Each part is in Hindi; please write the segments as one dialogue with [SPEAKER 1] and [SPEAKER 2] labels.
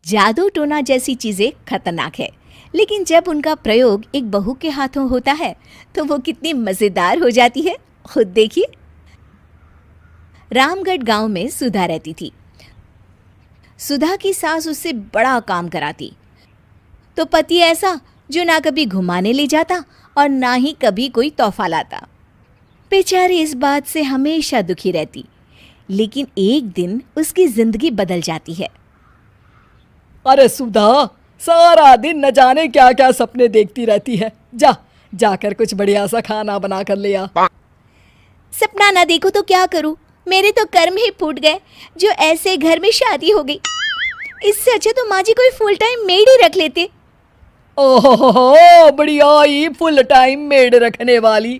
[SPEAKER 1] जादू टोना जैसी चीजें खतरनाक है, लेकिन जब उनका प्रयोग एक बहू के हाथों होता है तो वो कितनी मजेदार हो जाती है, खुद देखिए। रामगढ़ गांव में सुधा रहती थी। सुधा की सास उससे बड़ा काम कराती, तो पति ऐसा जो ना कभी घुमाने ले जाता और ना ही कभी कोई तोहफा लाता। बेचारी इस बात से हमेशा दुखी रहती, लेकिन एक दिन उसकी जिंदगी बदल जाती है।
[SPEAKER 2] अरे सुधा, सारा दिन न जाने क्या क्या सपने देखती रहती है। जाकर कुछ बढ़िया सा खाना बना कर ले आ।
[SPEAKER 1] सपना ना देखो तो क्या करूं, मेरे तो कर्म ही फूट गए जो ऐसे घर में शादी हो गई। इससे अच्छा तो माँ जी कोई फुल टाइम मेड ही रख लेते।
[SPEAKER 2] ओहो, बढ़िया ही फुल टाइम मेड रखने वाली।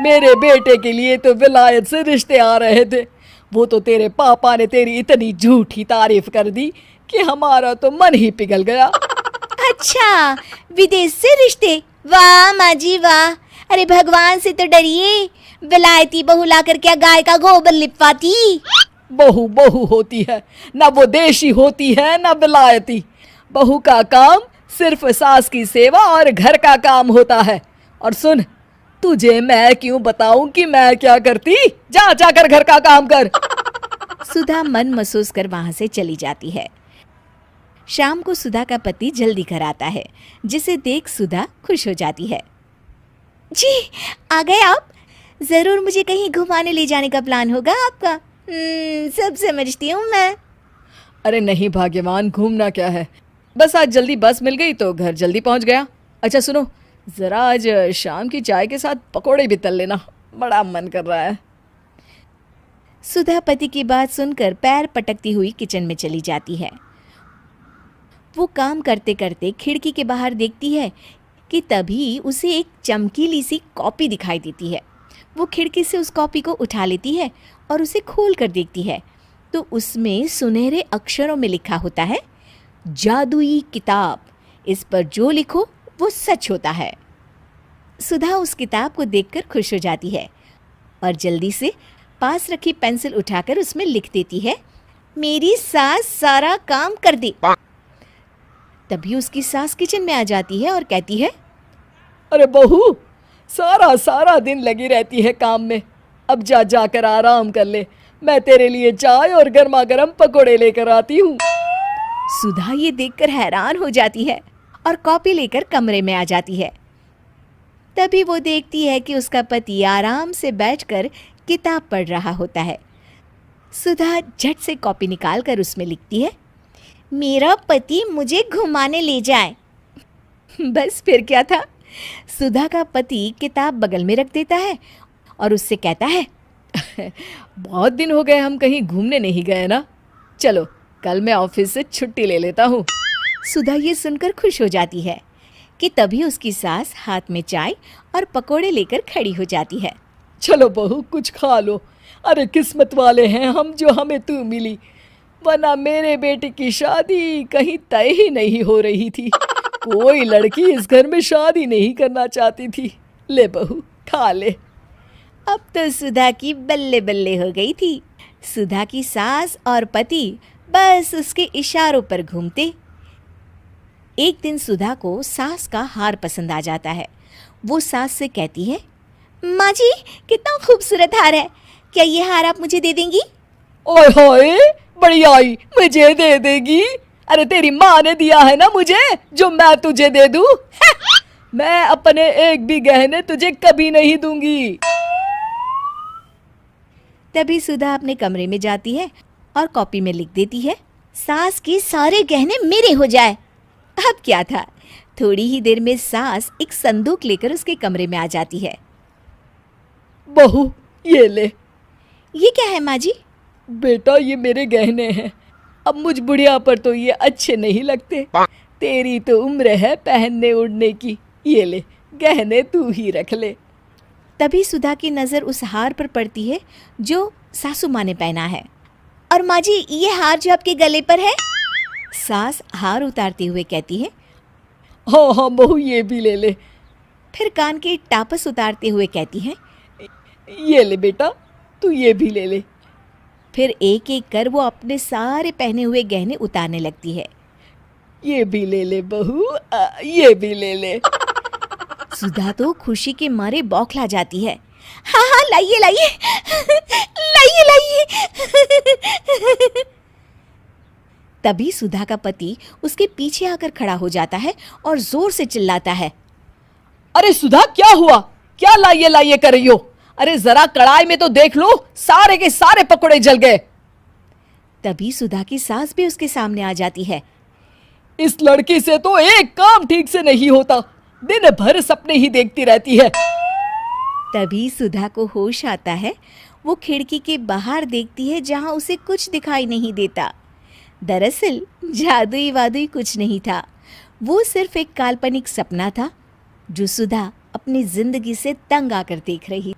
[SPEAKER 2] मेरे बेटे के लिए तो विलायत से रिश्ते आ रहे थे। वो तो तेरे पापा ने तेरी इतनी झूठी तारीफ कर दी कि हमारा तो मन ही पिघल गया।
[SPEAKER 1] अच्छा, विदेश से रिश्ते? वाह माँ जी वाह। अरे भगवान से तो डरिए, विलायती बहू लाकर क्या गाय का गोबर लिपवाती।
[SPEAKER 2] बहू बहू होती है, ना वो देशी होती है ना विलायती। बहू का काम सिर्फ सास की सेवा और घर का काम होता है। और सुन, तुझे मैं क्यों बताऊं कि मैं क्या करती? जाकर घर का काम कर।
[SPEAKER 1] सुधा मन महसूस कर वहां से चली जाती है। शाम को सुधा का पति जल्दी घर आता है, जिसे देख सुधा खुश हो जाती है। जी, आ गए आप? जरूर मुझे कहीं घुमाने ले जाने का प्लान होगा आपका। सब समझती हूँ मैं।
[SPEAKER 2] अरे नहीं भाग्यवान, घूमना क्या है, बस आज जल्दी बस मिल गई तो घर जल्दी पहुंच गया। अच्छा सुनो, जरा आज शाम की चाय के साथ पकोड़े भी तल लेना, बड़ा मन कर रहा है।
[SPEAKER 1] सुधा पति की बात सुनकर पैर पटकती हुई किचन में चली जाती है। वो काम करते करते खिड़की के बाहर देखती है कि तभी उसे एक चमकीली सी कॉपी दिखाई देती है। वो खिड़की से उस कॉपी को उठा लेती है और उसे खोल कर देखती है तो उसमें सुनहरे अक्षरों में लिखा होता है, जादुई किताब, इस पर जो लिखो वो सच होता है। सुधा उस किताब को देखकर खुश हो जाती है और जल्दी से पास रखी पेंसिल उठाकर उसमें लिख देती है, मेरी सास सारा काम कर दे। तभी उसकी सास किचन में आ जाती है और कहती है,
[SPEAKER 2] अरे बहू, सारा दिन लगी रहती है काम में, अब जाकर आराम कर ले। मैं तेरे लिए चाय और गर्मा गर्म पकोड़े लेकर आती हूँ।
[SPEAKER 1] सुधा ये देखकर हैरान हो जाती है और कॉपी लेकर कमरे में आ जाती है। तभी वो देखती है कि उसका पति आराम से बैठकर किताब पढ़ रहा होता है। सुधा झट से कॉपी निकालकर उसमें लिखती है, मेरा पति मुझे घुमाने ले जाए। बस फिर क्या था, सुधा का पति किताब बगल में रख देता है और उससे कहता है,
[SPEAKER 2] बहुत दिन हो गए हम कहीं घूमने नहीं गए ना, चलो कल मैं ऑफिस से छुट्टी ले लेता हूँ।
[SPEAKER 1] सुधा ये सुनकर खुश हो जाती है कि तभी उसकी सास हाथ में चाय और पकोड़े लेकर खड़ी हो जाती है।
[SPEAKER 2] चलो बहू, कुछ खा लो। अरे किस्मत वाले हैं हम जो हमें तू मिली, वरना मेरे बेटे की शादी कहीं तय ही नहीं हो रही थी। कोई लड़की इस घर में शादी नहीं करना चाहती थी। ले बहू, खा ले।
[SPEAKER 1] अब तो सुधा की बल्ले बल्ले हो गई थी। सुधा की सास और पति बस उसके इशारों पर घूमते। एक दिन सुधा को सास का हार पसंद आ जाता है। वो सास से कहती है, माँ जी कितना खूबसूरत हार है, क्या ये हार आप मुझे दे देंगी?
[SPEAKER 2] ओए होए, बढ़िया ही, मुझे दे देगी? अरे तेरी माँ ने दिया है ना मुझे, जो मैं तुझे दे दूँ? मैं अपने एक भी गहने तुझे कभी नहीं दूंगी।
[SPEAKER 1] तभी सुधा अपने कमरे में जाती है और कॉपी में लिख देती है, सास के सारे गहने मेरे हो जाए। अब क्या था, थोड़ी ही देर में सास एक संदूक लेकर उसके कमरे में आ जाती है।
[SPEAKER 2] बहू ये ले।
[SPEAKER 1] ये क्या है माँ जी?
[SPEAKER 2] बेटा ये मेरे गहने हैं, अब मुझ बुढ़िया पर तो ये अच्छे नहीं लगते। तेरी तो उम्र है पहनने उड़ने की, ये ले गहने तू ही रख ले।
[SPEAKER 1] तभी सुधा की नज़र उस हार पर पड़ती है जो सासू माँ ने पहना है। और माँ जी ये हार जो आपके गले पर है? सास हार उतारते हुए कहती है,
[SPEAKER 2] हाँ बहू ये भी ले ले।
[SPEAKER 1] फिर कान के टापस उतारते हुए कहती है,
[SPEAKER 2] ये ले बेटा, तू ये भी ले ले।
[SPEAKER 1] फिर एक एक कर वो अपने सारे पहने हुए गहने उतारने लगती है।
[SPEAKER 2] ये भी ले ले बहू, ये भी ले ले।
[SPEAKER 1] सुधा तो खुशी के मारे बौखला जाती है। हाँ हाँ, लाइए लाइए लाइए लाइए। तभी सुधा का पति उसके पीछे आकर खड़ा हो जाता है और जोर से चिल्लाता है,
[SPEAKER 2] अरे सुधा, क्या हुआ? क्या लाइए लाइए कर रही हो? अरे जरा कढ़ाई में तो देख लो, सारे के सारे पकोड़े जल गए।
[SPEAKER 1] तभी सुधा की सास भी उसके सामने आ जाती है।
[SPEAKER 2] इस लड़की से तो एक काम ठीक से नहीं होता, दिन भर सपने ही देखती रहती है।
[SPEAKER 1] तभी सुधा को होश आता है। वो खिड़की के बाहर देखती है जहां उसे कुछ दिखाई नहीं देता। दरअसल जादुई वादुई कुछ नहीं था, वो सिर्फ एक काल्पनिक सपना था जो सुधा अपनी जिंदगी से तंग आकर देख रही।